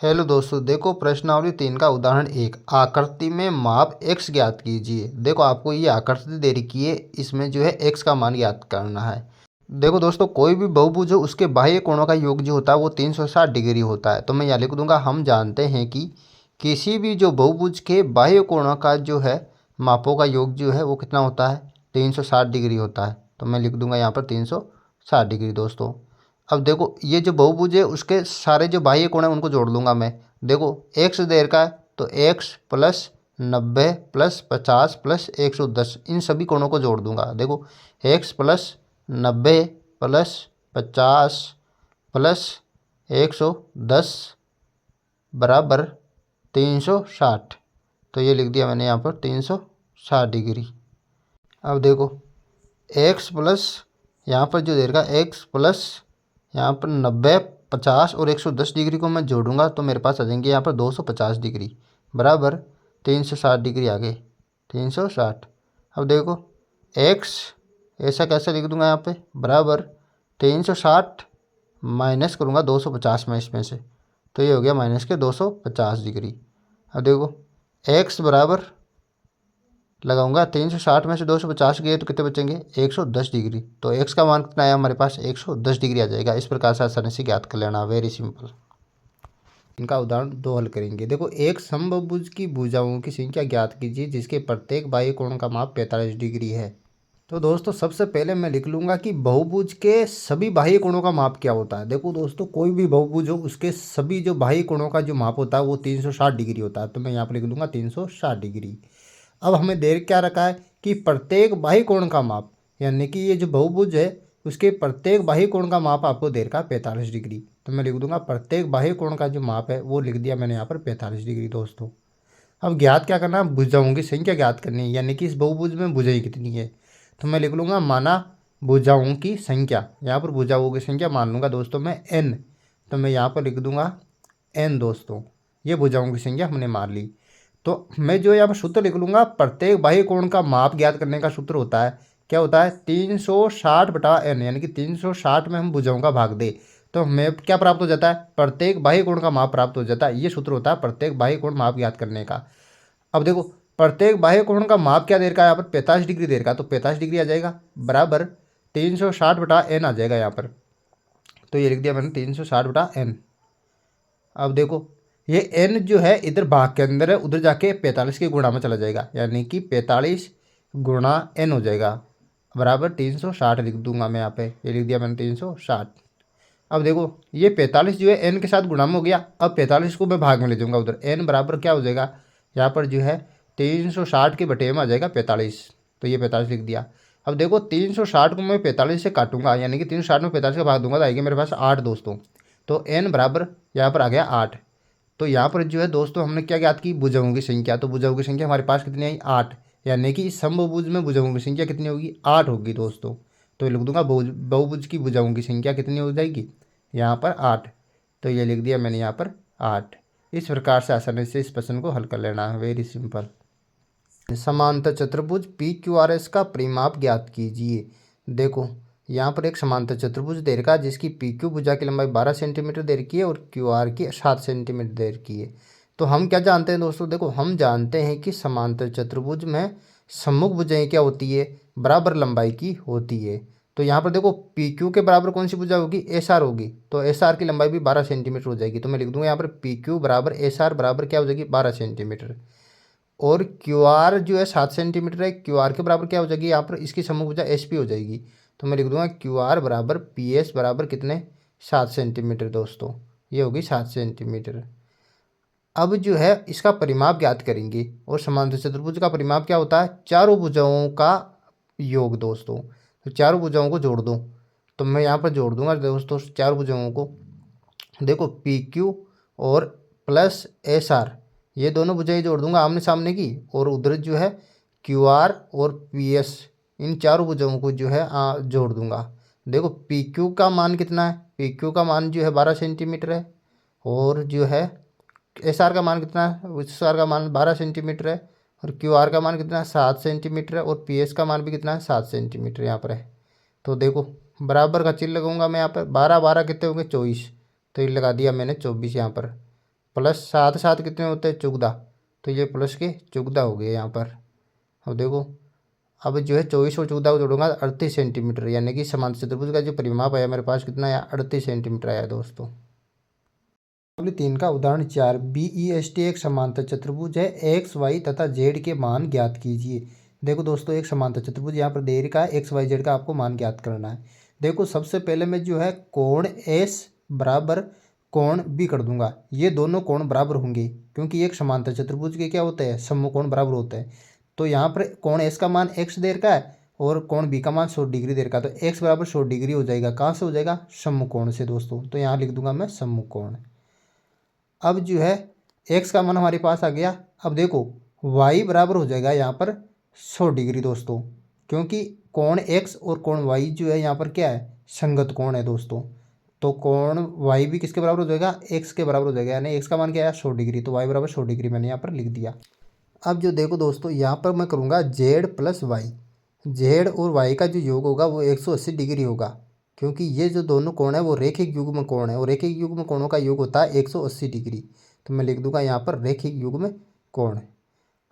Hello दोस्तों, देखो प्रश्नावली 3 का उदाहरण 1 आकृति में माप x ज्ञात कीजिए। देखो आपको ये आकृति दे रखी है, इसमें जो है x का मान ज्ञात करना है। देखो दोस्तों, कोई भी बहुभुज हो उसके बाह्य कोणों का योग जो होता है वो 360 डिग्री होता है। तो मैं यहाँ लिख दूंगा, हम जानते हैं कि किसी भी जो बहुभुज के बाह्य कोणों का जो है मापों का योग जो है वो कितना होता है, 360 डिग्री होता है। तो मैं लिख दूंगा यहाँ पर 360 डिग्री दोस्तों। अब देखो ये जो बहुभुज है उसके सारे जो बाह्य कोण है उनको जोड़ लूँगा मैं। देखो एक्स दे रखा है तो एक्स प्लस 90 प्लस 50 प्लस 110 इन सभी कोणों को जोड़ दूंगा। देखो एक्स प्लस 90 प्लस 50 प्लस 110 बराबर 360। तो ये लिख दिया मैंने यहाँ पर 360 डिग्री। अब देखो एक्स प्लस यहाँ पर जो दे रखा है एक्स प्लस यहाँ पर 90 50 और 110 डिग्री को मैं जोड़ूंगा तो मेरे पास आ जाएंगे यहाँ पर 250 डिग्री बराबर 360 डिग्री आ गए 360। अब देखो x ऐसा कैसे लिख दूंगा यहाँ पे बराबर 360 माइनस करूँगा 250 में इसमें से, तो ये हो गया माइनस के 250 डिग्री। अब देखो x बराबर लगाऊंगा 360 में से 250 गए तो कितने बचेंगे 110 डिग्री। तो x का मान कितना आया हमारे पास 110 डिग्री आ जाएगा। इस प्रकार से आसानी से ज्ञात कर लेना, वेरी सिंपल। इनका उदाहरण 2 हल करेंगे। देखो एक समबाहुभुज की भुजाओं की संख्या ज्ञात कीजिए जिसके प्रत्येक बाह्य कोण का माप 45 डिग्री है। तो दोस्तों सबसे पहले मैं लिख लूँगा कि बहुभुज के सभी बाह्य कोणों का माप क्या होता है। देखो दोस्तों कोई भी बहुभुज हो उसके सभी जो बाह्य कोणों का जो माप होता है वो 360 डिग्री होता है। तो मैं यहाँ पर लिख लूँगा 360 डिग्री। अब हमें दे क्या रखा है कि प्रत्येक बाह्य कोण का माप, यानी कि ये जो बहुभुज है उसके प्रत्येक बाह्य कोण का माप आपको दे रखा है 45 डिग्री। तो मैं लिख दूंगा प्रत्येक बाह्य कोण का जो माप है वो लिख दिया मैंने यहाँ पर 45 डिग्री दोस्तों। अब ज्ञात क्या करना है, भुजाओं की संख्या ज्ञात करनी है, यानी कि इस बहुभुज में भुजाएं कितनी है। तो मैं लिख लूँगा माना भुजाओं की संख्या, यहाँ पर भुजाओं की संख्या मान लूँगा दोस्तों मैं n। तो मैं यहाँ पर लिख दूँगा n दोस्तों, ये भुजाओं की संख्या हमने मान ली। तो मैं जो यहाँ पर सूत्र लिख लूँगा, प्रत्येक बाह्य कोण का माप ज्ञात करने का सूत्र होता है, क्या होता है 360 बटा n, यानी कि 360 में हम भुजाओं का भाग दे तो हमें क्या प्राप्त हो जाता है, प्रत्येक बाह्य कोण का माप प्राप्त हो जाता है। ये सूत्र होता है प्रत्येक बाह्य कोण माप ज्ञात करने का। अब देखो प्रत्येक बाह्य कोण का माप क्या दे रखा है यहाँ पर 45 डिग्री दे रखा है, तो 45 डिग्री आ जाएगा बराबर 360 बटा n आ जाएगा यहाँ पर। तो ये लिख दिया मैंने 360 बटा n। अब देखो ये n जो है इधर भाग के अंदर है, उधर जाके 45 के गुणा में चला जाएगा, यानी कि 45 गुणा n हो जाएगा बराबर 360 लिख दूंगा मैं यहाँ पे। ये लिख दिया मैंने 360। अब देखो ये 45 जो है n के साथ गुणा में हो गया। अब 45 को मैं भाग में ले जाऊंगा उधर, n बराबर क्या हो जाएगा यहाँ पर जो है 360 के बटे में आ जाएगा 45। तो ये 45 लिख दिया। अब देखो 360 को मैं 45 से काटूंगा, यानी कि 360 में 45 का भाग दूंगा तो आएगा मेरे पास 8 दोस्तों। तो n बराबर यहाँ पर आ गया 8। तो यहाँ पर जो है दोस्तों हमने क्या ज्ञात की, भुजाओं की संख्या। तो भुजाओं की संख्या हमारे पास कितनी आई 8, यानी कि इस समबाहुभुज में भुजाओं की संख्या कितनी होगी 8 होगी दोस्तों। तो लिख दूंगा बहुभुज की भुजाओं की संख्या कितनी हो जाएगी यहाँ पर 8। तो ये लिख दिया मैंने यहाँ पर 8। इस प्रकार से आसानी से इस प्रश्न को हल कर लेना है, वेरी सिंपल। समांतर चतुर्भुज पी क्यू आर एस का परिमाप ज्ञात कीजिए। देखो यहाँ पर एक समांतर चतुर्भुज दे रखा है जिसकी पी क्यू भुजा की लंबाई 12 सेंटीमीटर दे रखी है और क्यू आर की 7 सेंटीमीटर दे रखी है। तो हम क्या जानते हैं दोस्तों, देखो हम जानते हैं कि समांतर चतुर्भुज में सम्मुख भुजाएं क्या होती है, बराबर लंबाई की होती है। तो यहाँ पर देखो पी क्यू के बराबर कौन सी भुजा होगी, एस आर होगी। तो एस आर की लंबाई भी 12 सेंटीमीटर हो जाएगी। तो मैं लिख दूंगा यहाँ पर पी क्यू बराबर एस आर बराबर क्या हो जाएगी 12 सेंटीमीटर। और क्यू आर जो है 7 सेंटीमीटर है, क्यू आर के बराबर क्या हो जाएगी यहाँ पर इसकी सम्मुख भुजा एस पी हो जाएगी। तो मैं लिख दूंगा क्यू आर बराबर पी एस बराबर कितने 7 सेंटीमीटर दोस्तों, ये होगी 7 सेंटीमीटर। अब जो है इसका परिमाप ज्ञात करेंगे और समांतर चतुर्भुज का परिमाप क्या होता है, चारों भुजाओं का योग दोस्तों। तो चारों भुजाओं को जोड़ दो, तो मैं यहाँ पर जोड़ दूंगा दोस्तों चारों भुजाओं को। देखो पी क्यू और प्लस एस आर ये दोनों भुजाएं जोड़ दूंगा आमने सामने की, और उधर जो है क्यू आर और पी एस इन चारों भुजाओं को जो है जोड़ दूंगा। देखो पी क्यू का मान कितना है, पी क्यू का मान जो है 12 सेंटीमीटर है, और जो है एस आर का मान कितना है, एस आर का मान 12 सेंटीमीटर है, और क्यू आर का मान कितना है 7 सेंटीमीटर है, और पी एस का मान भी कितना है 7 सेंटीमीटर यहाँ पर है। तो देखो बराबर का चिन्ह लगाऊंगा मैं यहाँ पर, 12 12 कितने होंगे 24। तो ये लगा दिया मैंने 24 यहाँ पर। प्लस 7 7 कितने होते हैं 14, तो ये प्लस के 14 हो गए यहाँ पर। अब देखो अब जो है 24 और 14 को जोड़ूंगा 38 सेंटीमीटर, यानी कि समांतर चतुर्भुज का जो परिमाप आया मेरे पास कितना आया 38 सेंटीमीटर आया दोस्तों। अगली 3 का उदाहरण 4, BEST एक समांतर चतुर्भुज है, एक्स वाई तथा जेड के मान ज्ञात कीजिए। देखो दोस्तों एक समांतर चतुर्भुज यहाँ पर दे रखा है, एक्स वाई जेड का आपको मान ज्ञात करना है। देखो सबसे पहले मैं जो है कोण एस बराबर कोण बी कर दूंगा, ये दोनों कोण बराबर होंगे क्योंकि एक समांतर चतुर्भुज के क्या होते हैं समकोण बराबर होते हैं। तो यहाँ पर कोण एस का मान एक्स दे रखा है और कोण बी का मान 100 डिग्री दे रखा है, तो एक्स बराबर 100 डिग्री हो जाएगा, कहाँ से हो जाएगा समकोण से दोस्तों, तो यहाँ लिख दूंगा मैं समकोण। अब जो है एक्स का मान हमारे पास आ गया। अब देखो वाई बराबर हो जाएगा यहाँ पर 100 डिग्री दोस्तों, क्योंकि कोण एक्स और कोण वाई जो है यहाँ पर क्या है संगत कोण है दोस्तों। तो कोण वाई भी किसके बराबर हो जाएगा एक्स के बराबर हो जाएगा, यानी एक्स का मान क्या है 100 डिग्री, तो वाई बराबर 100 डिग्री मैंने यहाँ पर लिख दिया। अब जो देखो दोस्तों यहाँ पर मैं करूँगा जेड प्लस वाई, जेड और वाई का जो योग होगा वो 180 डिग्री होगा, क्योंकि ये जो दोनों कोण है वो रेखिक युग्म कोण है और रेखिक युग्म कोणों का योग होता है 180 डिग्री, तो मैं लिख दूंगा यहाँ पर रेखिक युग्म कोण।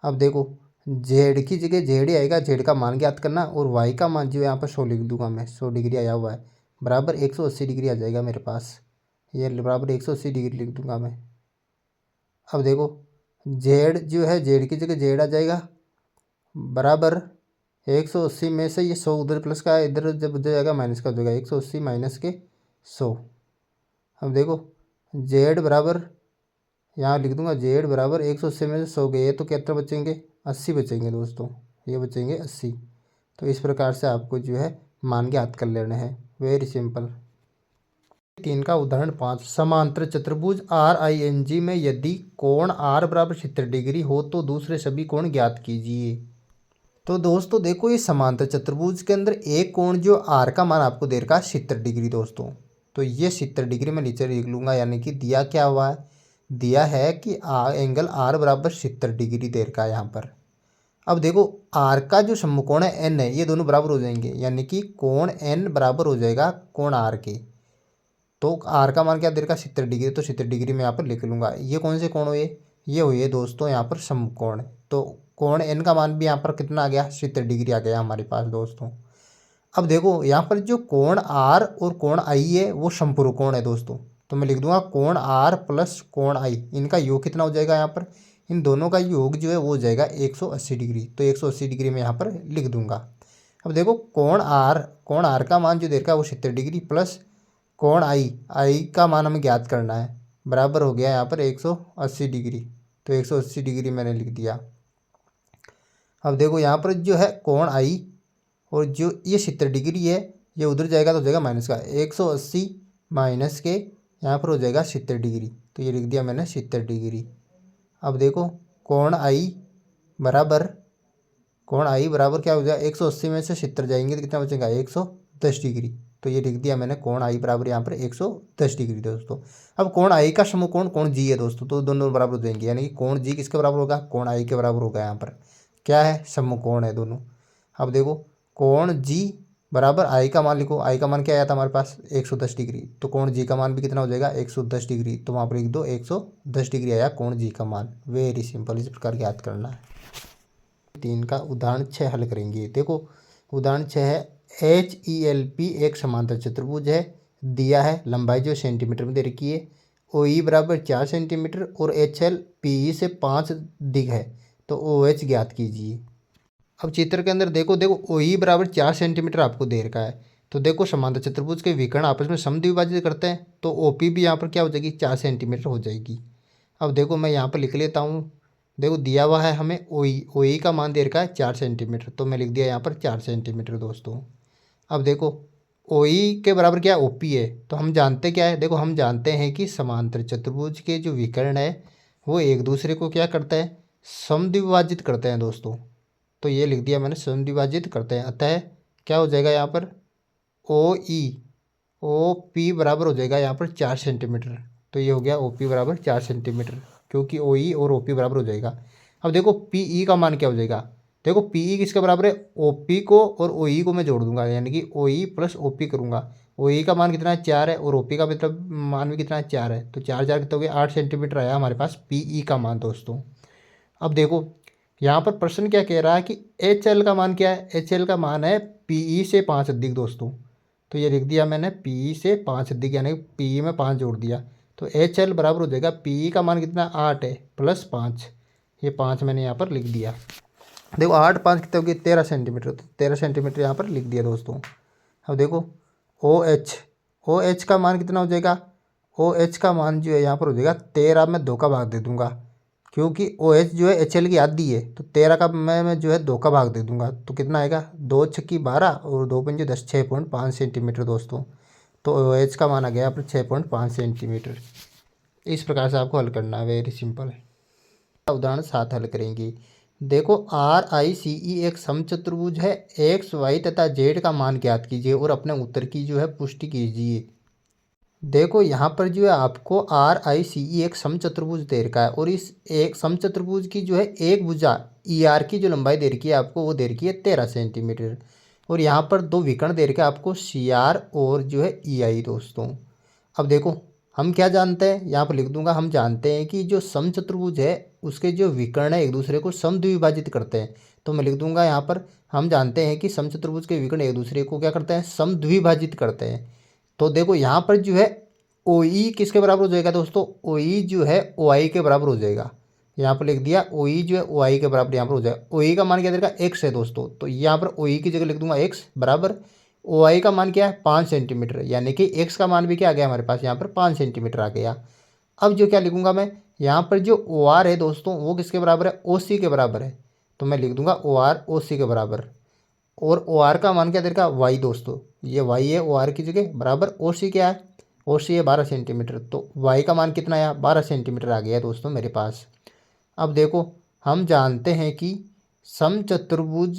अब देखो जेड की जगह जेड ही आएगा, जेड का मान ज्ञात करना, और वाई का मान जो यहाँ पर 100 लिख दूंगा मैं, 100 डिग्री आया हुआ है बराबर 180 डिग्री आ जाएगा मेरे पास, ये बराबर 180 डिग्री लिख दूंगा मैं। अब देखो जेड जो है जेड की जगह जेड आ जाएगा बराबर 180 में से ये 100 उधर प्लस का इधर जब हो जाएगा माइनस का हो जाएगा 180 माइनस के 100। अब देखो जेड बराबर यहाँ लिख दूंगा जेड बराबर 180 में से 100 गए तो कितना बचेंगे 80 बचेंगे दोस्तों, ये बचेंगे 80। तो इस प्रकार से आपको जो है मान ज्ञात कर लेने हैं, वेरी सिंपल। 3 का उदाहरण 5, समांतर चतुर्भुज RING में यदि कोण R बराबर 70 डिग्री हो तो दूसरे सभी कोण ज्ञात कीजिए। तो दोस्तों देखो ये समांतर चतुर्भुज के अंदर एक कोण जो आर का मान आपको दे रखा है 70 डिग्री दोस्तों, तो ये 70 डिग्री में नीचे लिख लूँगा, यानी कि दिया क्या हुआ है, दिया है कि एंगल आर बराबर 70 डिग्री दे रखा है यहाँ पर। अब देखो आर का जो समकोण है एन है, ये दोनों बराबर हो जाएंगे, यानी कि कोण एन बराबर हो जाएगा कोण आर के। तो आर का मान क्या दे रखा है 70 डिग्री, तो 70 डिग्री में यहाँ पर लिख लूँगा। ये कौन से कोण हुए, ये हुए दोस्तों यहाँ पर समकोण। तो कोण एन का मान भी यहाँ पर कितना आ गया 70 डिग्री आ गया हमारे पास दोस्तों। अब देखो यहाँ पर जो कोण आर और कोण आई है वो समपूरक कोण है दोस्तों, तो मैं लिख दूंगा कोण आर प्लस कोण आई, इनका योग कितना हो जाएगा यहाँ पर, इन दोनों का योग जो है वो हो जाएगा 180 डिग्री, तो 180 डिग्री में यहाँ पर लिख दूंगा। अब देखो कोण आर का मान जो दे रखा है वो 70 डिग्री प्लस कोण आई का मान हमें ज्ञात करना है, बराबर हो गया यहाँ पर 180 डिग्री, तो 180 डिग्री मैंने लिख दिया। अब देखो यहाँ पर जो है कोण आई और जो ये 70 डिग्री है ये उधर जाएगा तो हो जाएगा माइनस का 180 माइनस के यहाँ पर हो जाएगा 70 डिग्री, तो ये लिख दिया मैंने 70 डिग्री। अब देखो कोण आई बराबर क्या हो जाएगा 180 में से 70 जाएंगे तो कितना बचेगा 110 डिग्री, तो ये लिख दिया मैंने कोण आई बराबर यहाँ पर 110 डिग्री दोस्तों। अब कोण आई का समकोण कोण जी है दोस्तों, तो दोनों बराबर हो जाएंगे, यानी कि कोण जी किसके बराबर होगा कोण आई के बराबर होगा, यहाँ पर क्या है समकोण है दोनों। अब देखो कोण जी बराबर आई का मान लिखो, आई का मान क्या आया था हमारे पास 110 डिग्री, तो कोण जी का मान भी कितना हो जाएगा 110 डिग्री, तो वहाँ पर लिख दो 110 डिग्री आया कोण जी का मान, वेरी सिंपल, इस प्रकार ज्ञात करना है। 3 का उदाहरण 6 हल करेंगे। देखो उदाहरण 6 है HELP एक समांतर चतुर्भुज है, दिया है लंबाई जो सेंटीमीटर में दे रखी है, OE बराबर 4 सेंटीमीटर और HL PE से 5 दिग है, तो OH ज्ञात कीजिए। अब चित्र के अंदर देखो OE बराबर 4 सेंटीमीटर आपको दे रखा है, तो देखो समांतर चतुर्भुज के विकर्ण आपस में समद्विभाजित करते हैं, तो OP भी यहाँ पर क्या हो जाएगी 4 सेंटीमीटर हो जाएगी। अब देखो मैं यहाँ पर लिख लेता हूँ, देखो दिया हुआ है हमें OE का मान दे रखा है 4 सेंटीमीटर, तो मैं लिख दिया यहाँ पर 4 सेंटीमीटर दोस्तों। अब देखो OE के बराबर क्या OP है, तो हम जानते क्या है, देखो हम जानते हैं कि समांतर चतुर्भुज के जो विकर्ण है वो एक दूसरे को क्या करते हैं समद्विभाजित करते हैं दोस्तों, तो ये लिख दिया मैंने समद्विभाजित करते हैं। अतः क्या हो जाएगा यहाँ पर OP बराबर हो जाएगा यहाँ पर 4 सेंटीमीटर, तो ये हो गया OP बराबर 4 सेंटीमीटर, क्योंकि OE और OP बराबर हो जाएगा। अब देखो PE का मान क्या हो जाएगा, देखो PE किसके बराबर है OP को और OE को मैं जोड़ दूंगा, यानी कि OE प्लस OP करूँगा, OE का मान कितना है 4 है और OP का मतलब मान भी कितना है 4 है। तो 4 4 कितना हो गया 8 सेंटीमीटर आया हमारे पास PE का मान दोस्तों। अब देखो यहाँ पर प्रश्न क्या कह रहा है कि HL का मान क्या है। HL का मान है PE से 5 अधिक दोस्तों। तो ये लिख दिया मैंने PE से 5 अधिक, यानी PE में 5 जोड़ दिया। तो HL बराबर हो जाएगा PE का मान कितना 8 है प्लस 5, ये 5 मैंने यहाँ पर लिख दिया। देखो 8 5 कितने हो गए 13 सेंटीमीटर, तो 13 सेंटीमीटर यहाँ पर लिख दिया दोस्तों। अब देखो OH का मान कितना हो जाएगा। OH का मान जो है यहाँ पर हो जाएगा 13 में 2 का भाग दे दूंगा, क्योंकि OH जो है HL की आधी है। तो 13 का मैं जो है 2 का भाग दे दूंगा, तो कितना आएगा 2 छक्की 12 और 2 पंजे 10, 6.5 सेंटीमीटर दोस्तों। तो OH का मान आ गया यहाँ पर 6.5 सेंटीमीटर। इस प्रकार से आपको हल करना है, वेरी सिंपल। उदाहरण 7 हल करेंगे। देखो RICE एक समचतुर्भुज है, एक्स वाई तथा जेड का मान ज्ञात कीजिए और अपने उत्तर की जो है पुष्टि कीजिए। देखो यहाँ पर जो है आपको RICE एक समचतुर्भुज दे रखा है और इस एक समचतुर्भुज की जो है एक भुजा ER की जो लंबाई दे रखी है आपको, वो दे रखी है 13 सेंटीमीटर। और यहाँ पर दो विकर्ण दे रखे आपको CR और जो है EI दोस्तों। अब देखो हम क्या जानते हैं, यहाँ पर लिख दूंगा, हम जानते हैं कि जो समचतुर्भुज है उसके जो विकर्ण है एक दूसरे को समद्विभाजित करते हैं। तो मैं लिख दूंगा यहाँ पर, हम जानते हैं कि समचतुर्भुज के विकर्ण एक दूसरे को क्या करते हैं, समद्विभाजित करते हैं। तो देखो यहाँ पर जो है OE किसके बराबर हो जाएगा दोस्तों, OE जो है OI के बराबर हो जाएगा। यहाँ पर लिख दिया OE जो है OI के बराबर यहाँ पर हो जाएगा। OE का मान क्या देगा x है दोस्तों, तो यहाँ पर OE की जगह लिख दूंगा x बराबर OI का मान क्या है 5 सेंटीमीटर, यानी कि x का मान भी क्या आ गया हमारे पास यहाँ पर 5 सेंटीमीटर आ गया। अब जो क्या लिखूंगा मैं, यहाँ पर जो OR है दोस्तों वो किसके बराबर है, OC के बराबर है। तो मैं लिख दूंगा OR OC के बराबर, और OR का मान क्या दे रखा y दोस्तों, ये y है OR की जगह बराबर OC क्या है, OC है 12 सेंटीमीटर। तो y का मान कितना आया 12 सेंटीमीटर आ गया दोस्तों मेरे पास। अब देखो हम जानते हैं कि समचतुर्भुज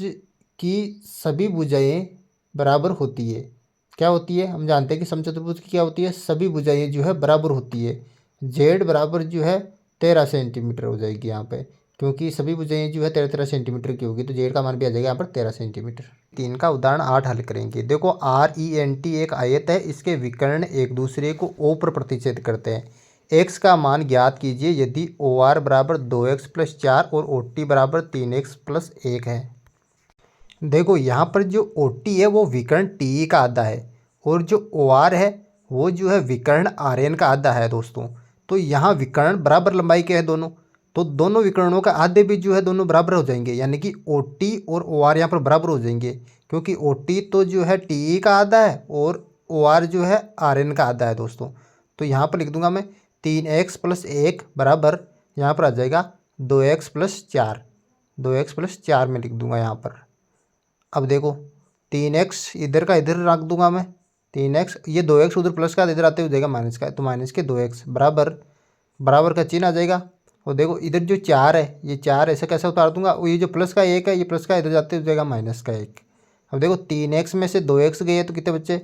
की सभी भुजाएं बराबर होती है। क्या होती है, हम जानते हैं कि समचतुर्भुज की क्या होती है, सभी भुजाएं जो है बराबर होती है। Z बराबर जो है 13 सेंटीमीटर हो जाएगी यहाँ पे, क्योंकि सभी भुजाएं जो है 13 सेंटीमीटर की होगी, तो Z का मान भी आ जाएगा यहाँ पर 13 सेंटीमीटर। 3 का उदाहरण 8 हल करेंगे। देखो RENT एक आयत है, इसके विकर्ण एक दूसरे को O पर प्रतिच्छेद करते हैं। x का मान ज्ञात कीजिए यदि OR बराबर 2x प्लस 4 और OT बराबर 3x प्लस 1 है। देखो यहाँ पर जो OT है वो विकर्ण TE का आधा है और जो OR है वो जो है विकर्ण RN का आधा है दोस्तों। तो यहाँ विकर्ण बराबर लंबाई के हैं दोनों, तो दोनों विकर्णों का आधे भी जो है दोनों बराबर हो जाएंगे, यानी कि OT और OR यहाँ पर बराबर हो जाएंगे, क्योंकि OT तो जो है TE का आधा है और OR जो है RN का आधा है दोस्तों। तो यहाँ पर लिख दूंगा मैं 3x प्लस 1 बराबर, यहाँ पर आ जाएगा 2x प्लस 4, 2x प्लस 4 में लिख दूंगा यहाँ पर। अब देखो 3x इधर का इधर रख दूंगा मैं, 3x ये 2x उधर प्लस का इधर आते हुए जाएगा माइनस का, तो माइनस के 2x बराबर बराबर का चिन्ह आ जाएगा। और देखो इधर जो 4 है, ये 4 ऐसे कैसे उतार दूंगा, और ये जो प्लस का 1 है ये प्लस का इधर जाते हुए जाएगा माइनस का 1। अब देखो 3x में से 2x गए तो कितने बच्चे,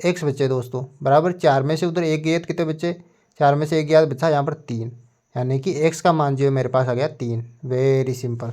x बच्चे दोस्तों, बराबर 4 में से उधर 1 गए तो कितने बच्चे, 4 में से 1 गया बचा यहाँ पर 3, यानी कि x का मान जो है मेरे पास आ गया 3। Very simple.